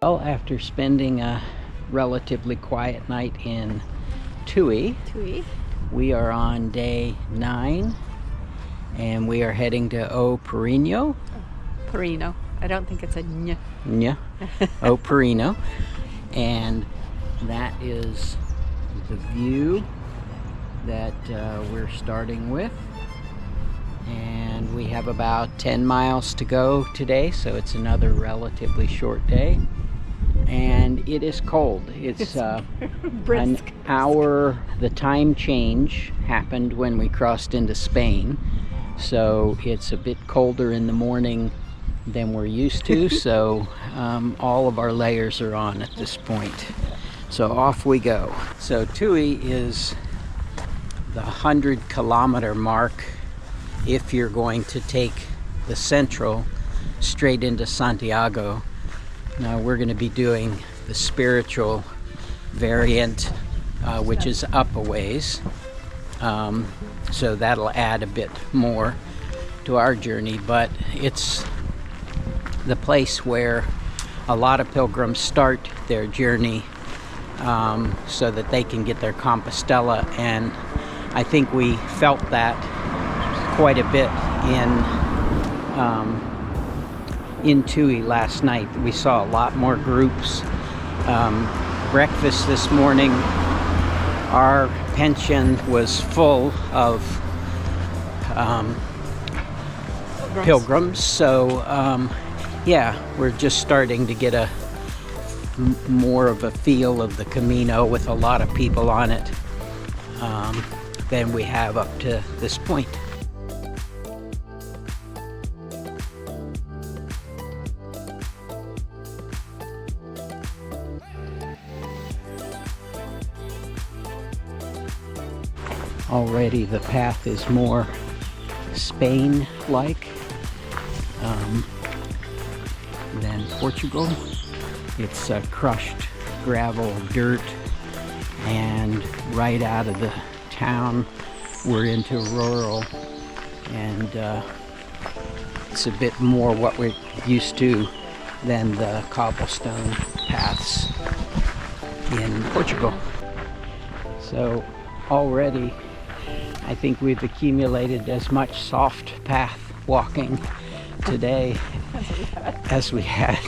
Well, after spending a relatively quiet night in Tui, we are on day 9 and we are heading to Porrino. Porrino. I don't think it's a ñ. Yeah, Porrino. And that is the view that we're starting with. And we have about 10 miles to go today, so it's another relatively short day. And it is cold. It's an hour. The time change happened when we crossed into Spain, so it's a bit colder in the morning than we're used to. So all of our layers are on at this point. So off we go. So Tui is the 100-kilometer mark if you're going to take the central straight into Santiago. Now we're going to be doing the spiritual variant, which is up a ways. So that'll add a bit more to our journey, but it's the place where a lot of pilgrims start their journey so that they can get their Compostela, and I think we felt that quite a bit in Tui last night. We saw a lot more groups. Breakfast this morning, our pension was full of pilgrims. So yeah, we're just starting to get more of a feel of the Camino with a lot of people on it than we have up to this point. Already the path is more Spain-like than Portugal. It's crushed gravel, dirt, and right out of the town we're into rural, and it's a bit more what we're used to than the cobblestone paths in Portugal. So already I think we've accumulated as much soft path walking today as we had.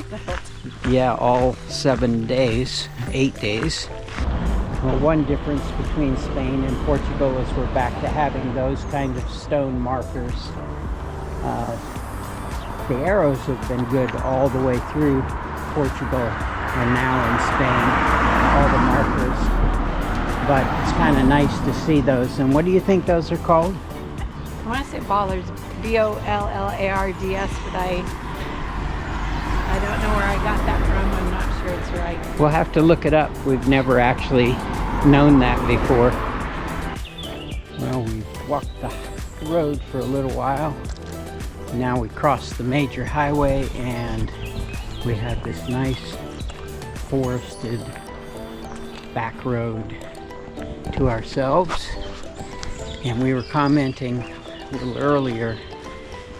Yeah, all 7 days, 8 days. Well, one difference between Spain and Portugal is we're back to having those kind of stone markers. The arrows have been good all the way through Portugal and now in Spain, all the markers. But it's kind of nice to see those. And what do you think those are called? I want to say bollards, B-O-L-L-A-R-D-S, but I don't know where I got that from. I'm not sure it's right. We'll have to look it up. We've never actually known that before. Well, we've walked the road for a little while. Now we cross the major highway and we have this nice forested back road to ourselves. And we were commenting a little earlier,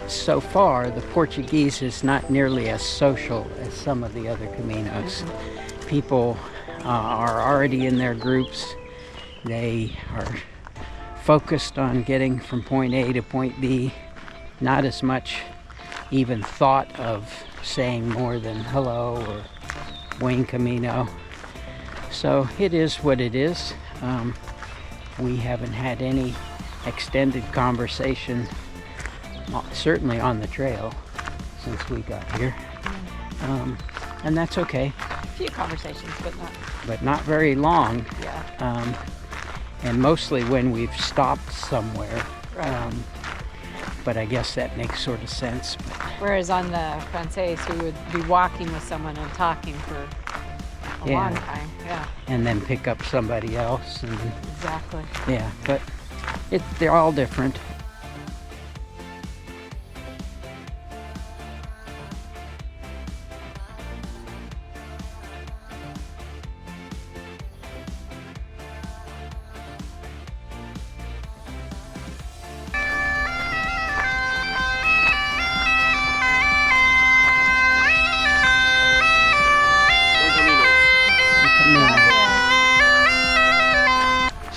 so far the Portuguese is not nearly as social as some of the other Caminos. People are already in their groups. They are focused on getting from point A to point B. Not as much even thought of saying more than hello or buen camino. So it is what it is. We haven't had any extended conversation, certainly on the trail, since we got here. And that's okay. A few conversations, but not very long. Yeah. And mostly when we've stopped somewhere. Right. But I guess that makes sort of sense. Whereas on the Francais, we would be walking with someone and talking for a long time. Yeah. And then pick up somebody else. And exactly. Yeah, but they're all different.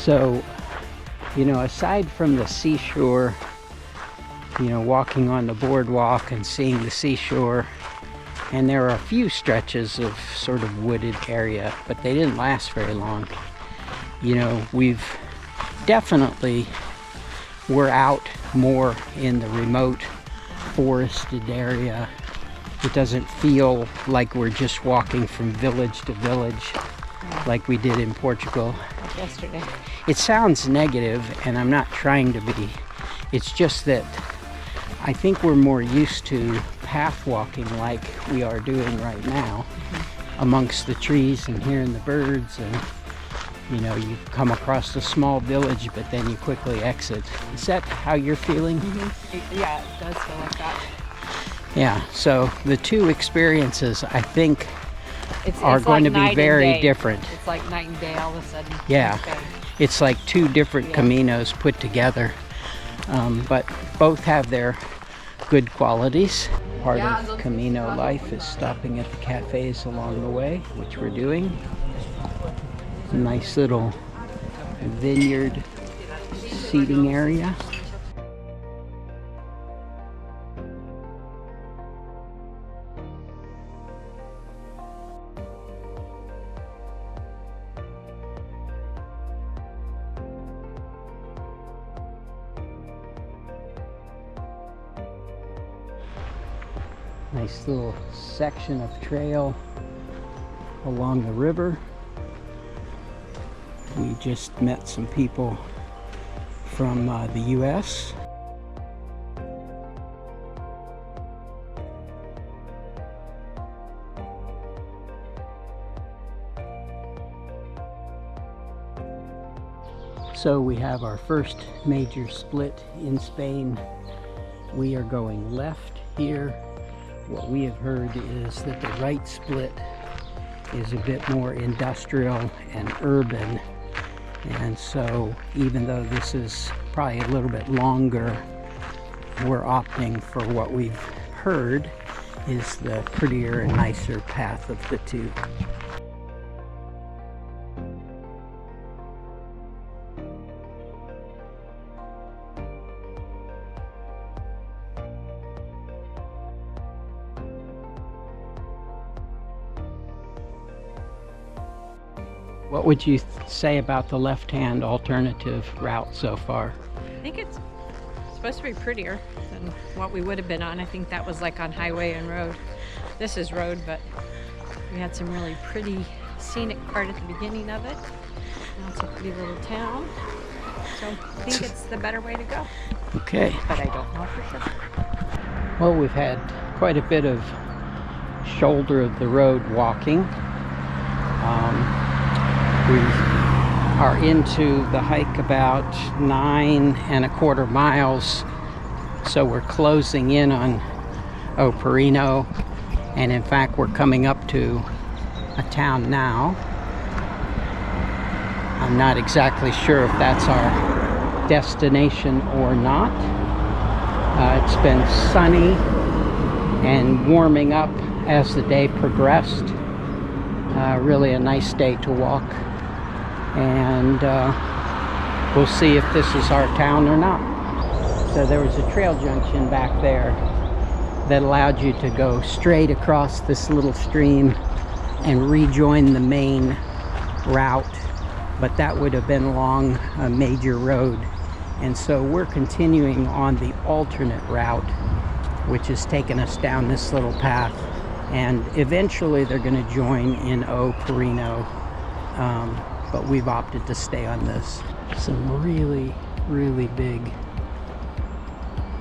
So, you know, aside from the seashore, you know, walking on the boardwalk and seeing the seashore, and there are a few stretches of sort of wooded area, but they didn't last very long. You know, we're out more in the remote forested area. It doesn't feel like we're just walking from village to village like we did in Portugal. Like yesterday. It sounds negative, and I'm not trying to be. It's just that I think we're more used to path walking like we are doing right now, amongst the trees and hearing the birds, and you know, you come across a small village, but then you quickly exit. Is that how you're feeling? Yeah, it does feel like that. Yeah, so the two experiences, I think, are It's going like to be very different. It's like night and day all of a sudden. Yeah, it's like two different Caminos put together, but both have their good qualities. Part of Camino life is stopping at the cafes along the way, which we're doing. Nice little vineyard seating area. Nice little section of trail along the river. We just met some people from the US. So we have our first major split in Spain. We are going left here. What we have heard is that the right split is a bit more industrial and urban. And so even though this is probably a little bit longer, we're opting for what we've heard is the prettier and nicer path of the two. What would you say about the left-hand alternative route so far? I think it's supposed to be prettier than what we would have been on. I think that was like on highway and road. This is road, but we had some really pretty scenic part at the beginning of it. Now it's a pretty little town. So I think it's the better way to go. Okay. But I don't know for sure. Well, we've had quite a bit of shoulder of the road walking. We are into the hike about 9¼ miles, so we're closing in on Porrino, and in fact we're coming up to a town now. I'm not exactly sure if that's our destination or not. It's been sunny and warming up as the day progressed. Really a nice day to walk. And we'll see if this is our town or not. So there was a trail junction back there that allowed you to go straight across this little stream and rejoin the main route, but that would have been along a major road. And so we're continuing on the alternate route, which has taken us down this little path, and eventually they're going to join in Porrino. But we've opted to stay on this. Some really, really big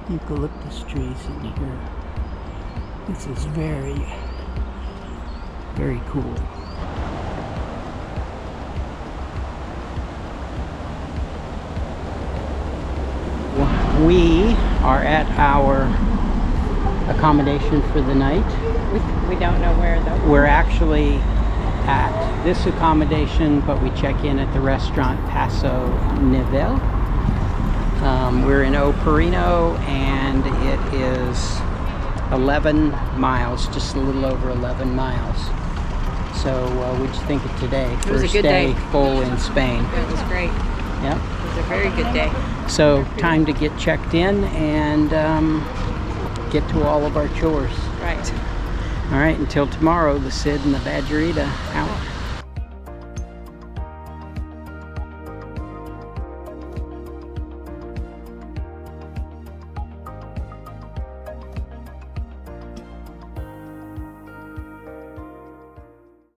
eucalyptus trees in here. This is very, very cool. We are at our accommodation for the night. We don't know where though. We're actually at this accommodation, but we check in at the restaurant Paso Nivel. We're in Porrino, and it is 11 miles, just a little over 11 miles. So what'd you think of today? It was a good day. Full in Spain. It was great. Yep. It was a very good day. So time to get checked in and get to all of our chores. Right. All right, until tomorrow, the Cid and the Badgerita out.